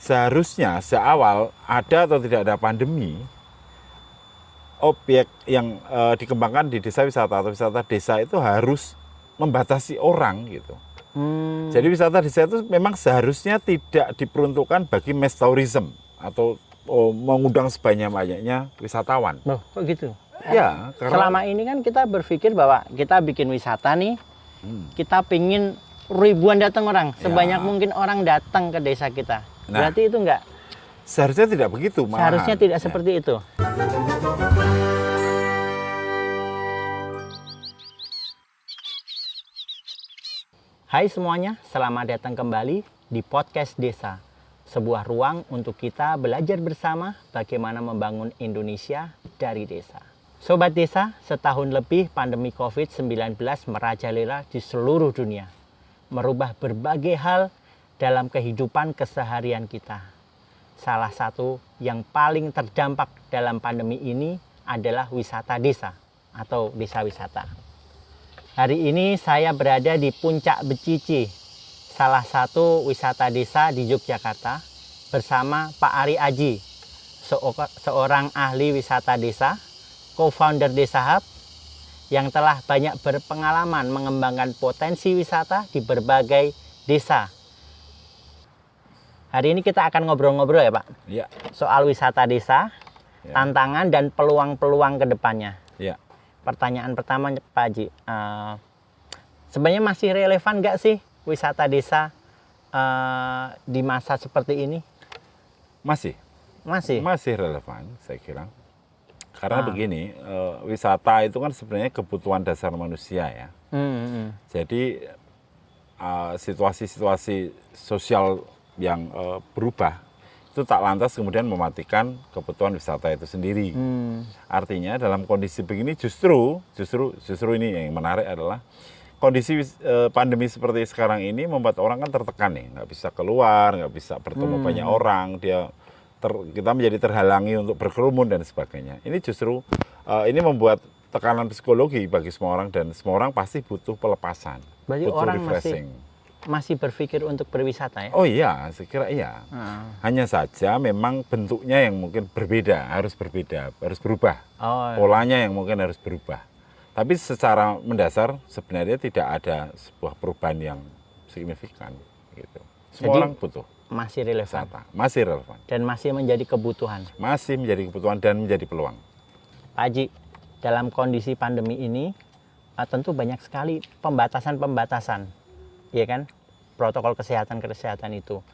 seharusnya seawal ada atau tidak ada pandemi, objek yang dikembangkan di desa wisata atau wisata desa itu harus membatasi orang gitu. Jadi wisata desa itu memang seharusnya tidak diperuntukkan bagi mass tourism atau mengundang sebanyak-banyaknya wisatawan. Loh, kok gitu? Ya, karena Selama ini kan kita berpikir bahwa kita bikin wisata nih, kita pingin ribuan datang orang, sebanyak mungkin orang datang ke desa kita. Nah, Berarti itu enggak? seharusnya tidak begitu. Malahan. Seharusnya tidak seperti itu. Hai semuanya, selamat datang kembali di Podcast Desa. Sebuah ruang untuk kita belajar bersama bagaimana membangun Indonesia dari desa. Sobat desa, setahun lebih pandemi COVID-19 merajalela di seluruh dunia. Merubah berbagai hal dalam kehidupan keseharian kita. Salah satu yang paling terdampak dalam pandemi ini adalah wisata desa atau desa wisata. Hari ini saya berada di Puncak Becici, salah satu wisata desa di Yogyakarta, bersama Pak Ari Aji, seorang ahli wisata desa, co-founder Desa Hub, yang telah banyak berpengalaman mengembangkan potensi wisata di berbagai desa. Hari ini kita akan ngobrol-ngobrol ya Pak, Ya. soal wisata desa, tantangan dan peluang-peluang ke depannya. Ya. Pertanyaan pertama Pak Haji, sebenarnya masih relevan nggak sih wisata desa di masa seperti ini? Masih relevan, saya kira. Karena begini, wisata itu kan sebenarnya kebutuhan dasar manusia ya. Jadi situasi-situasi sosial yang berubah itu tak lantas kemudian mematikan kebutuhan wisata itu sendiri. Artinya dalam kondisi begini justru ini yang menarik adalah kondisi pandemi seperti sekarang ini membuat orang kan tertekan nih, nggak bisa keluar, nggak bisa bertemu banyak orang, kita menjadi terhalangi untuk berkerumun dan sebagainya. Ini justru ini membuat tekanan psikologi bagi semua orang dan semua orang pasti butuh pelepasan, Berarti butuh orang refreshing. masih berpikir untuk berwisata ya? Oh iya, saya kira iya. Hanya saja memang bentuknya yang mungkin berbeda, harus berubah. Polanya yang mungkin harus berubah. Tapi secara mendasar sebenarnya tidak ada sebuah perubahan yang signifikan. Gitu. Semua Jadi, orang butuh masih relevan. wisata, masih relevan. Dan masih menjadi kebutuhan. Masih menjadi kebutuhan dan menjadi peluang. Pak Haji, dalam kondisi pandemi ini tentu banyak sekali pembatasan-pembatasan, ya kan? Protokol kesehatan itu.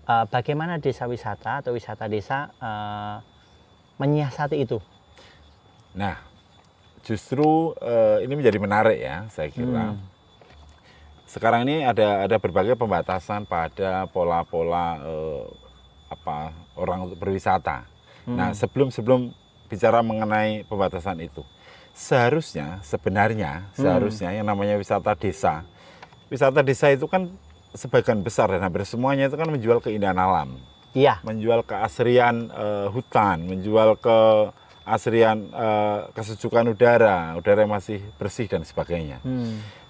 Bagaimana desa wisata atau wisata desa menyiasati itu? Nah, justru ini menjadi menarik ya, saya kira. Sekarang ini ada berbagai pembatasan pada pola-pola orang untuk berwisata. Nah, sebelum bicara mengenai pembatasan itu, sebenarnya yang namanya wisata desa itu kan sebagian besar dan hampir semuanya itu kan menjual keindahan alam. Iya. Menjual keasrian hutan, menjual keasrian kesejukan udara yang masih bersih dan sebagainya.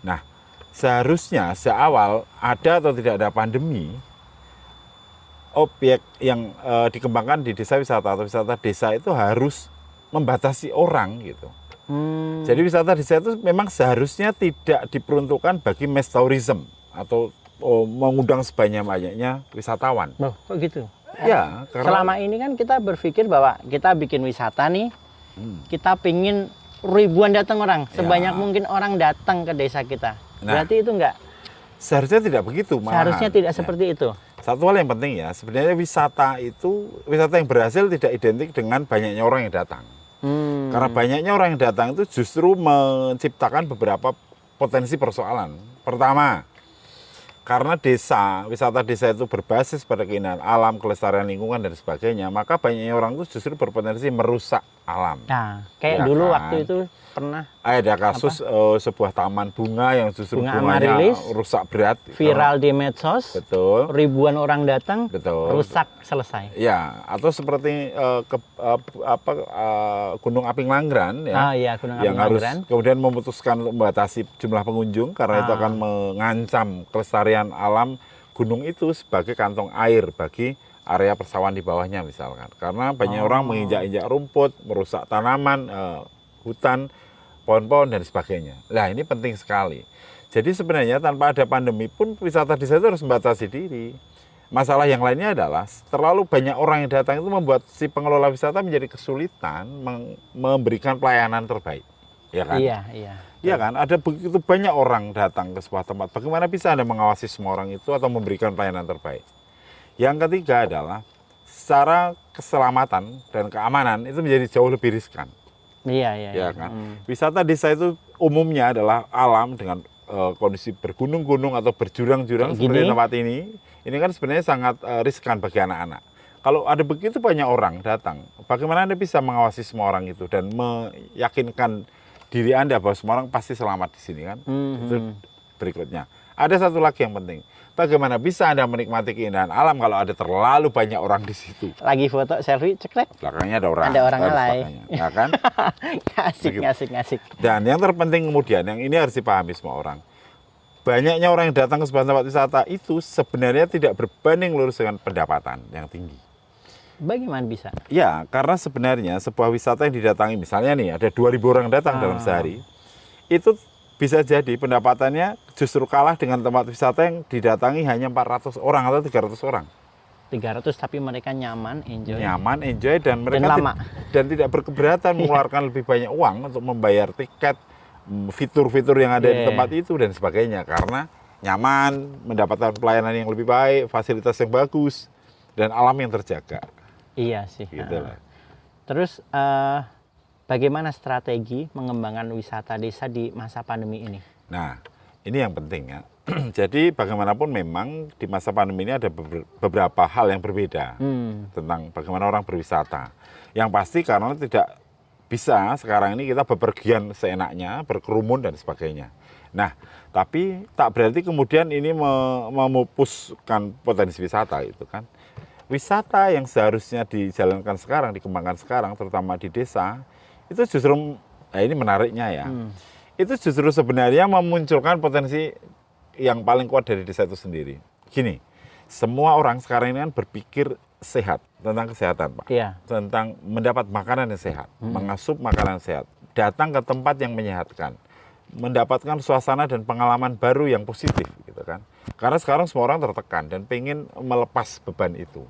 Nah, seharusnya seawal ada atau tidak ada pandemi, objek yang dikembangkan di desa wisata atau wisata desa itu harus membatasi orang gitu. Jadi wisata desa itu memang seharusnya tidak diperuntukkan bagi mass tourism atau mengundang sebanyak-banyaknya wisatawan. Loh, kok gitu? Ya, karena selama ini kan kita berpikir bahwa kita bikin wisata nih, kita pingin ribuan datang orang, sebanyak mungkin orang datang ke desa kita. Berarti itu enggak? Seharusnya tidak begitu. Seharusnya tidak seperti itu. Satu hal yang penting ya, sebenarnya wisata yang berhasil tidak identik dengan banyaknya orang yang datang. Karena banyaknya orang yang datang itu justru menciptakan beberapa potensi persoalan. Pertama, karena wisata desa itu berbasis pada keindahan alam, kelestarian lingkungan dan sebagainya, maka banyaknya orang itu justru berpotensi merusak alam. Nah, kayak dulu waktu itu pernah ada kasus sebuah taman bunga yang justru bunga bunganya Amaryllis, rusak berat, viral di medsos. Betul. Ribuan orang datang, Betul. rusak, selesai. Ya, atau seperti Gunung Aping Langgran ya, Gunung yang Aping harus Langgran. kemudian memutuskan untuk membatasi jumlah pengunjung karena itu akan mengancam kelestarian alam gunung itu sebagai kantong air bagi area persawahan di bawahnya misalkan. Karena banyak orang menginjak-injak rumput, merusak tanaman, hutan, pohon-pohon dan sebagainya. Nah, ini penting sekali. Jadi sebenarnya tanpa ada pandemi pun wisata desa itu harus membatasi diri. Masalah yang lainnya adalah terlalu banyak orang yang datang itu membuat si pengelola wisata menjadi kesulitan memberikan pelayanan terbaik. Ya kan? Iya, iya. Iya kan? Ada begitu banyak orang datang ke sebuah tempat. Bagaimana bisa Anda mengawasi semua orang itu atau memberikan pelayanan terbaik? Yang ketiga adalah secara keselamatan dan keamanan itu menjadi jauh lebih riskan. Iya, iya. Ya kan? Wisata desa itu umumnya adalah alam dengan kondisi bergunung-gunung atau berjurang-jurang seperti tempat ini. Ini kan sebenarnya sangat riskan bagi anak-anak. Kalau ada begitu banyak orang datang, bagaimana Anda bisa mengawasi semua orang itu dan meyakinkan diri Anda bahwa semua orang pasti selamat di sini kan? Itu berikutnya. Ada satu lagi yang penting. Bagaimana bisa Anda menikmati keindahan alam kalau ada terlalu banyak orang di situ? Lagi foto selfie, cekrek. Belakangnya ada orang. Ada orang dan lain. sebagainya, ya kan? Ngasik. Dan yang terpenting kemudian, yang ini harus dipahami semua orang. Banyaknya orang yang datang ke sebuah tempat wisata itu sebenarnya tidak berbanding lurus dengan pendapatan yang tinggi. Bagaimana bisa? Ya, karena sebenarnya sebuah wisata yang didatangi, misalnya nih ada 2.000 orang datang dalam sehari, itu bisa jadi pendapatannya justru kalah dengan tempat wisata yang didatangi hanya 400 orang atau 300 orang. 300 tapi mereka nyaman, enjoy. Nyaman, enjoy, dan mereka lama. Dan tidak berkeberatan mengeluarkan lebih banyak uang untuk membayar tiket, fitur-fitur yang ada di tempat itu dan sebagainya, karena nyaman, mendapatkan pelayanan yang lebih baik, fasilitas yang bagus, dan alam yang terjaga. Iya sih. Gitu lah. Terus bagaimana strategi mengembangkan wisata desa di masa pandemi ini? Nah, ini yang penting ya. Jadi bagaimanapun memang di masa pandemi ini ada beberapa hal yang berbeda tentang bagaimana orang berwisata. Yang pasti karena tidak bisa sekarang ini kita bepergian seenaknya, berkerumun dan sebagainya. Nah, tapi tak berarti kemudian ini memupuskan potensi wisata itu kan. Wisata yang seharusnya dijalankan sekarang, dikembangkan sekarang, terutama di desa, itu justru, ini menariknya ya, itu justru sebenarnya memunculkan potensi yang paling kuat dari desa itu sendiri. Gini, semua orang sekarang ini kan berpikir sehat, tentang kesehatan Pak, tentang mendapat makanan yang sehat, mengasup makanan sehat, datang ke tempat yang menyehatkan, mendapatkan suasana dan pengalaman baru yang positif gitu kan. Karena sekarang semua orang tertekan dan pengen melepas beban itu.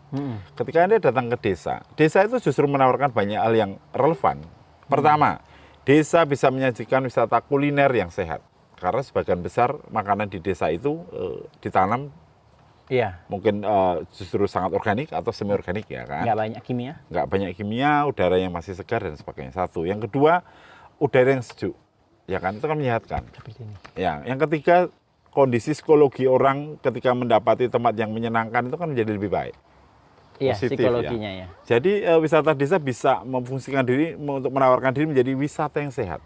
Ketika Anda datang ke desa, desa itu justru menawarkan banyak hal yang relevan. Pertama, desa bisa menyajikan wisata kuliner yang sehat. Karena sebagian besar makanan di desa itu ditanam mungkin justru sangat organik atau semi organik ya kan. Nggak banyak kimia. Nggak banyak kimia, udara yang masih segar dan sebagainya. Satu. Yang kedua, udara yang sejuk. Ya kan, itu kan menyehatkan. Seperti ini. Ya, yang ketiga, kondisi psikologi orang ketika mendapati tempat yang menyenangkan itu kan menjadi lebih baik. Iya, Positif, psikologinya ya. Jadi wisata desa bisa memfungsikan diri untuk menawarkan diri menjadi wisata yang sehat.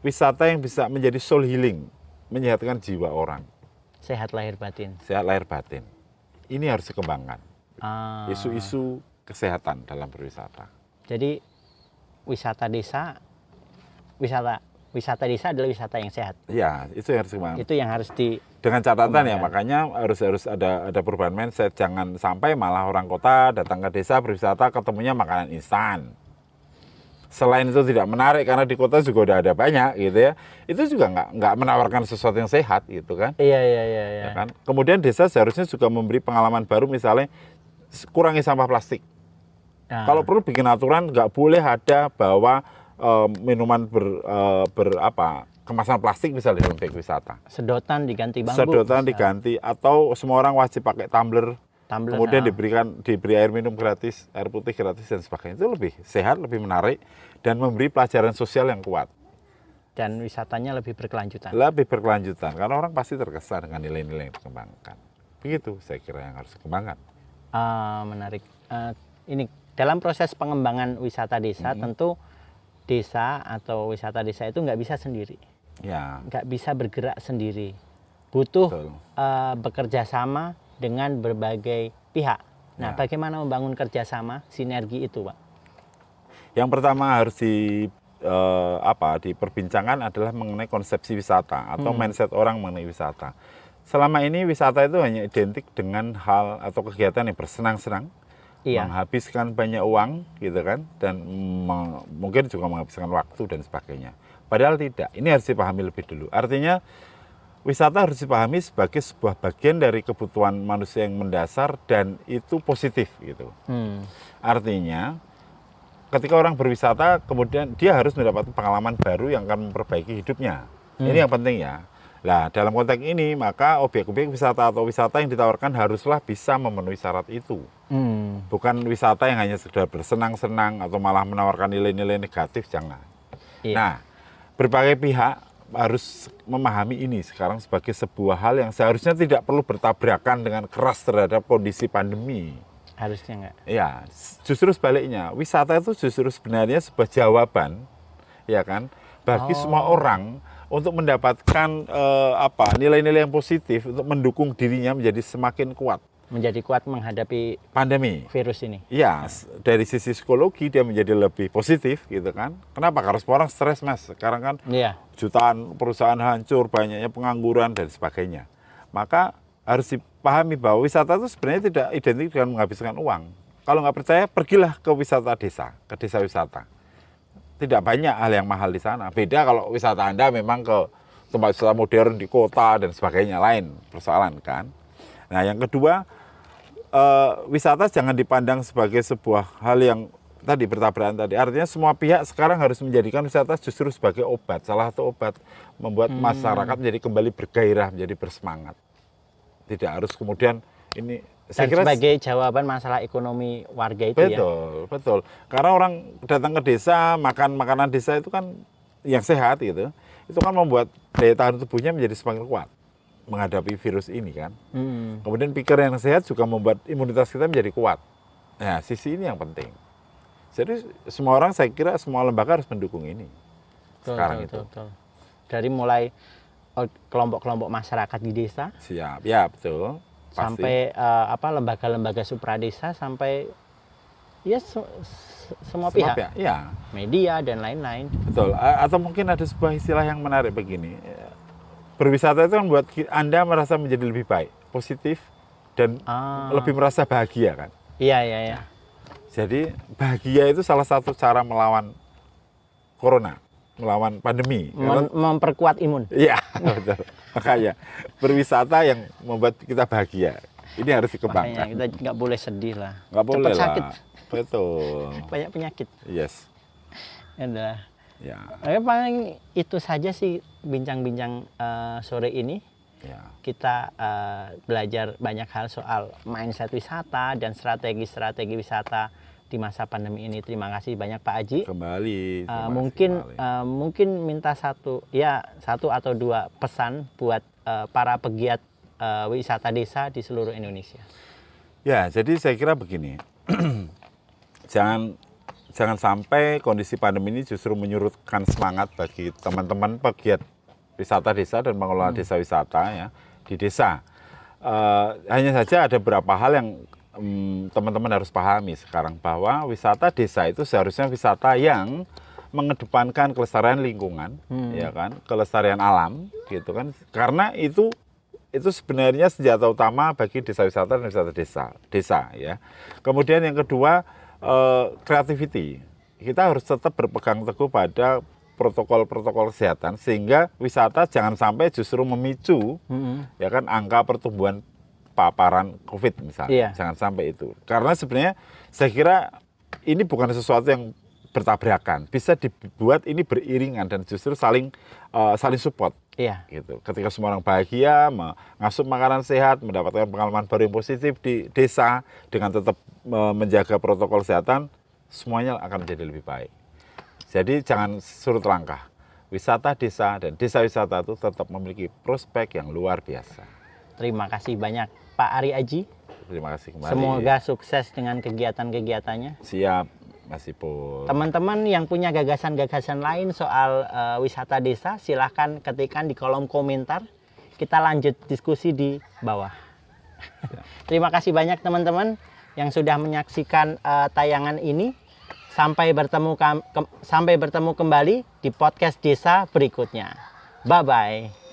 Wisata yang bisa menjadi soul healing, menyehatkan jiwa orang. Sehat lahir batin. Sehat lahir batin. Ini harus dikembangkan. Isu-isu kesehatan dalam berwisata. Jadi wisata desa adalah wisata yang sehat. Iya, itu yang harus dikembangkan. Itu yang harus dengan catatan ya, makanya harus ada perubahan mindset. Jangan sampai malah orang kota datang ke desa berwisata ketemunya makanan instan. Selain itu tidak menarik karena di kota juga udah ada banyak gitu ya. Itu juga nggak menawarkan sesuatu yang sehat gitu kan. Iya. Ya kan? Kemudian desa seharusnya juga memberi pengalaman baru, misalnya kurangi sampah plastik. Kalau perlu bikin aturan nggak boleh ada bahwa minuman kemasan plastik misalnya dalam objek wisata. Sedotan diganti bambu. Sedotan diganti, atau semua orang wajib pakai tumbler. Kemudian diberi air minum gratis, air putih gratis dan sebagainya. Itu lebih sehat, lebih menarik, dan memberi pelajaran sosial yang kuat. Dan wisatanya lebih berkelanjutan. Lebih berkelanjutan, karena orang pasti terkesan dengan nilai-nilai yang dikembangkan. Begitu saya kira yang harus dikembangkan. Menarik. Ini dalam proses pengembangan wisata desa, tentu desa atau wisata desa itu nggak bisa sendiri. Ya. Nggak bisa bergerak sendiri. Butuh bekerja sama dengan berbagai pihak. Nah, bagaimana membangun kerjasama, sinergi itu, Pak? Yang pertama harus diperbincangkan adalah mengenai konsepsi wisata atau mindset orang mengenai wisata. selama ini wisata itu hanya identik dengan hal atau kegiatan yang bersenang-senang, Iya. menghabiskan banyak uang gitu kan, dan mungkin juga menghabiskan waktu dan sebagainya. Padahal tidak, ini harus dipahami lebih dulu. Artinya wisata harus dipahami sebagai sebuah bagian dari kebutuhan manusia yang mendasar dan itu positif gitu. Artinya ketika orang berwisata kemudian dia harus mendapat pengalaman baru yang akan memperbaiki hidupnya. Ini yang penting ya. Nah, dalam konteks ini maka objek-objek wisata atau wisata yang ditawarkan haruslah bisa memenuhi syarat itu. Bukan wisata yang hanya sekedar bersenang-senang atau malah menawarkan nilai-nilai negatif, jangan. Iya. Nah, berbagai pihak harus memahami ini sekarang sebagai sebuah hal yang seharusnya tidak perlu bertabrakan dengan keras terhadap kondisi pandemi. Harusnya enggak. Ya, justru sebaliknya, wisata itu justru sebenarnya sebuah jawaban, ya kan, bagi semua orang untuk mendapatkan nilai-nilai yang positif untuk mendukung dirinya menjadi semakin kuat. Menjadi kuat menghadapi Pandemi. virus ini. Ya, dari sisi psikologi dia menjadi lebih positif gitu kan. Kenapa? Karena semua orang stres, Mas. Sekarang kan Iya. jutaan perusahaan hancur, banyaknya pengangguran dan sebagainya. Maka harus dipahami bahwa wisata itu sebenarnya tidak identik dengan menghabiskan uang. Kalau nggak percaya, pergilah ke wisata desa, ke desa wisata. Tidak banyak hal yang mahal di sana. Beda kalau wisata Anda memang ke tempat wisata modern di kota dan sebagainya, lain persoalan kan. Nah, yang kedua, wisata jangan dipandang sebagai sebuah hal yang tadi bertabrakan tadi. Artinya semua pihak sekarang harus menjadikan wisata justru sebagai obat. Salah satu obat membuat masyarakat menjadi kembali bergairah, menjadi bersemangat. Tidak harus kemudian ini Dan sebagai jawaban masalah ekonomi warga itu ya. betul. Karena orang datang ke desa, makan makanan desa itu kan yang sehat gitu. Itu kan membuat daya tahan tubuhnya menjadi semakin kuat menghadapi virus ini kan. Kemudian pikiran yang sehat juga membuat imunitas kita menjadi kuat. Nah, sisi ini yang penting. Jadi semua orang, saya kira semua lembaga harus mendukung ini. Sekarang itu. Betul. Dari mulai kelompok-kelompok masyarakat di desa, Siap, ya betul. Pasti. sampai lembaga-lembaga supradesa, sampai ya semua pihak, ya. media dan lain-lain. Betul. Atau mungkin ada sebuah istilah yang menarik begini. Berwisata itu kan buat Anda merasa menjadi lebih baik, positif, dan lebih merasa bahagia kan. Iya. Jadi bahagia itu salah satu cara melawan corona, melawan pandemi. Memperkuat imun. Iya, betul. Makanya berwisata yang membuat kita bahagia. Ini harus Makanya dikembangkan. kita nggak boleh sedih lah. Nggak boleh Cepat lah. sakit. Betul. Banyak penyakit. Yes. Adalah. Ya. Paling itu saja sih bincang-bincang sore ini. Ya. Kita belajar banyak hal soal mindset wisata dan strategi-strategi wisata di masa pandemi ini. Terima kasih banyak Pak Aji. Kembali. terima kasih Mungkin kembali. mungkin minta satu atau dua pesan buat para pegiat wisata desa di seluruh Indonesia. Ya, jadi saya kira begini. Jangan sampai kondisi pandemi ini justru menyurutkan semangat bagi teman-teman pegiat wisata desa dan pengelola desa wisata ya di desa. Hanya saja ada beberapa hal yang teman-teman harus pahami sekarang, bahwa wisata desa itu seharusnya wisata yang mengedepankan kelestarian lingkungan, ya kan, kelestarian alam, gitu kan, karena itu sebenarnya senjata utama bagi desa wisata dan wisata desa, ya. Kemudian yang kedua, creativity. Kita harus tetap berpegang teguh pada protokol-protokol kesehatan sehingga wisata jangan sampai justru memicu, ya kan, angka pertumbuhan paparan COVID misalnya. Iya. Jangan sampai itu. Karena sebenarnya saya kira ini bukan sesuatu yang bertabrakan. Bisa dibuat ini beriringan dan justru saling support. Iya. Gitu. Ketika semua orang bahagia, mengasup makanan sehat, mendapatkan pengalaman baru yang positif di desa dengan tetap menjaga protokol kesehatan, semuanya akan menjadi lebih baik. Jadi jangan surut langkah. Wisata desa dan desa wisata itu tetap memiliki prospek yang luar biasa. Terima kasih banyak Pak Ari Aji. Terima kasih kembali. Semoga sukses dengan kegiatan-kegiatannya. Siap, Mas Ipul. Teman-teman yang punya gagasan-gagasan lain soal wisata desa, silahkan ketikkan di kolom komentar. Kita lanjut diskusi di bawah. Terima kasih banyak teman-teman yang sudah menyaksikan tayangan ini. Sampai bertemu kembali di podcast desa berikutnya. Bye-bye.